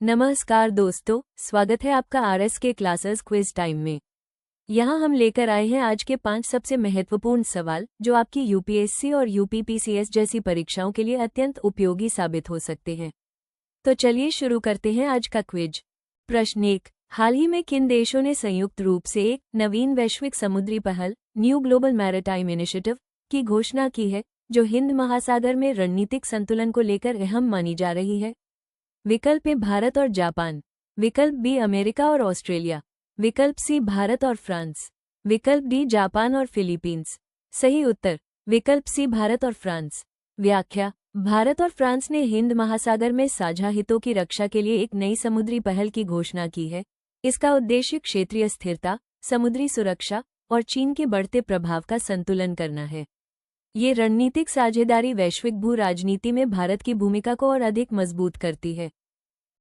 नमस्कार दोस्तों, स्वागत है आपका आरएस के क्लासेस क्विज टाइम में। यहाँ हम लेकर आए हैं आज के 5 सबसे महत्वपूर्ण सवाल जो आपकी यूपीएससी और यूपीपीसीएस जैसी परीक्षाओं के लिए अत्यंत उपयोगी साबित हो सकते हैं। तो चलिए शुरू करते हैं आज का क्विज। प्रश्न 1, हाल ही में किन देशों ने संयुक्त रूप से एक नवीन वैश्विक समुद्री पहल न्यू ग्लोबल मैरिटाइम इनिशिएटिव की घोषणा की है, जो हिंद महासागर में रणनीतिक संतुलन को लेकर अहम मानी जा रही है? विकल्प ए भारत और जापान, विकल्प बी अमेरिका और ऑस्ट्रेलिया, विकल्प सी भारत और फ्रांस, विकल्प डी जापान और फिलीपींस। सही उत्तर विकल्प सी भारत और फ्रांस। व्याख्या: भारत और फ्रांस ने हिंद महासागर में साझा हितों की रक्षा के लिए एक नई समुद्री पहल की घोषणा की है। इसका उद्देश्य क्षेत्रीय स्थिरता, समुद्री सुरक्षा और चीन के बढ़ते प्रभाव का संतुलन करना है। ये रणनीतिक साझेदारी वैश्विक भू राजनीति में भारत की भूमिका को और अधिक मजबूत करती है।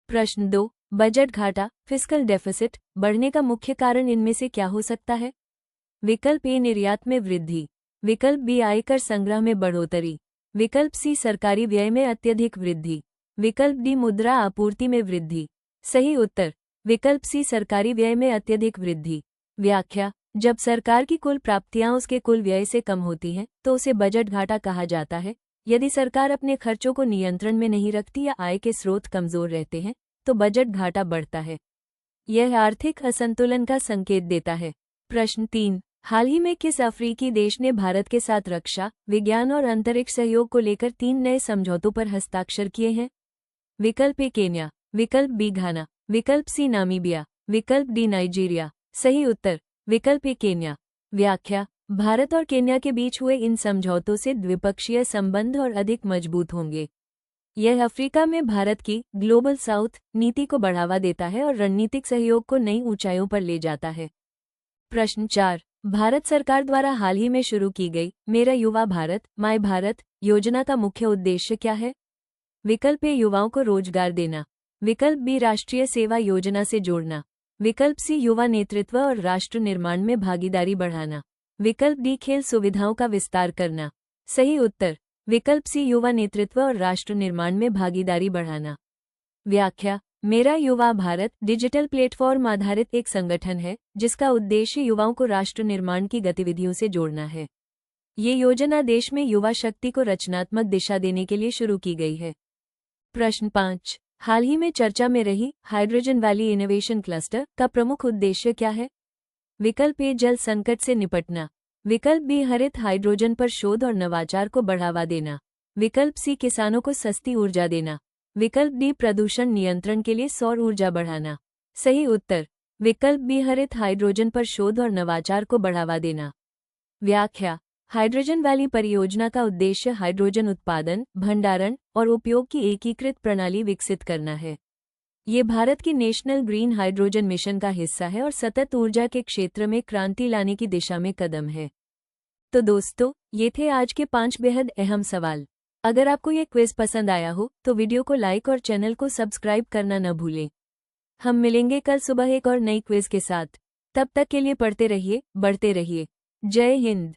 प्रश्न 2, बजट घाटा फिस्कल डेफिसिट बढ़ने का मुख्य कारण इनमें से क्या हो सकता है? विकल्प ए निर्यात में वृद्धि, विकल्प बी आयकर संग्रह में बढ़ोतरी, विकल्प सी सरकारी व्यय में अत्यधिक वृद्धि, विकल्प डी मुद्रा आपूर्ति में वृद्धि। सही उत्तर विकल्प सी सरकारी व्यय में अत्यधिक वृद्धि। व्याख्या: जब सरकार की कुल प्राप्तियां उसके कुल व्यय से कम होती हैं तो उसे बजट घाटा कहा जाता है। यदि सरकार अपने खर्चों को नियंत्रण में नहीं रखती या आय के स्रोत कमजोर रहते हैं तो बजट घाटा बढ़ता है। यह आर्थिक असंतुलन का संकेत देता है। प्रश्न 3, हाल ही में किस अफ्रीकी देश ने भारत के साथ रक्षा, विज्ञान और अंतरिक्ष सहयोग को लेकर 3 नए समझौतों पर हस्ताक्षर किए हैं? विकल्प ए केन्या, विकल्प बी घाना, विकल्प सी नामीबिया, विकल्प डी नाइजीरिया। सही उत्तर विकल्प ए केन्या। व्याख्या: भारत और केन्या के बीच हुए इन समझौतों से द्विपक्षीय संबंध और अधिक मजबूत होंगे। यह अफ्रीका में भारत की ग्लोबल साउथ नीति को बढ़ावा देता है और रणनीतिक सहयोग को नई ऊंचाइयों पर ले जाता है। प्रश्न 4, भारत सरकार द्वारा हाल ही में शुरू की गई मेरा युवा भारत माय भारत योजना का मुख्य उद्देश्य क्या है? विकल्प ए युवाओं को रोजगार देना, विकल्प बी राष्ट्रीय सेवा योजना से जोड़ना, विकल्प सी युवा नेतृत्व और राष्ट्र निर्माण में भागीदारी बढ़ाना, विकल्प डी खेल सुविधाओं का विस्तार करना। सही उत्तर विकल्प सी युवा नेतृत्व और राष्ट्र निर्माण में भागीदारी बढ़ाना। व्याख्या: मेरा युवा भारत डिजिटल प्लेटफॉर्म आधारित एक संगठन है जिसका उद्देश्य युवाओं को राष्ट्र निर्माण की गतिविधियों से जोड़ना है। ये योजना देश में युवा शक्ति को रचनात्मक दिशा देने के लिए शुरू की गई है। प्रश्न 5, हाल ही में चर्चा में रही हाइड्रोजन वैली इनोवेशन क्लस्टर का प्रमुख उद्देश्य क्या है? विकल्प ए जल संकट से निपटना, विकल्प बी हरित हाइड्रोजन पर शोध और नवाचार को बढ़ावा देना, विकल्प सी किसानों को सस्ती ऊर्जा देना, विकल्प डी प्रदूषण नियंत्रण के लिए सौर ऊर्जा बढ़ाना। सही उत्तर विकल्प बी हरित हाइड्रोजन पर शोध और नवाचार को बढ़ावा देना। व्याख्या: हाइड्रोजन वैली परियोजना का उद्देश्य हाइड्रोजन उत्पादन, भंडारण और उपयोग की एकीकृत प्रणाली विकसित करना है। ये भारत की नेशनल ग्रीन हाइड्रोजन मिशन का हिस्सा है और सतत ऊर्जा के क्षेत्र में क्रांति लाने की दिशा में कदम है। तो दोस्तों, ये थे आज के 5 बेहद अहम सवाल। अगर आपको ये क्विज पसंद आया हो तो वीडियो को लाइक और चैनल को सब्सक्राइब करना न भूलें। हम मिलेंगे कल सुबह एक और नई क्विज के साथ। तब तक के लिए पढ़ते रहिए, बढ़ते रहिए। जय हिंद।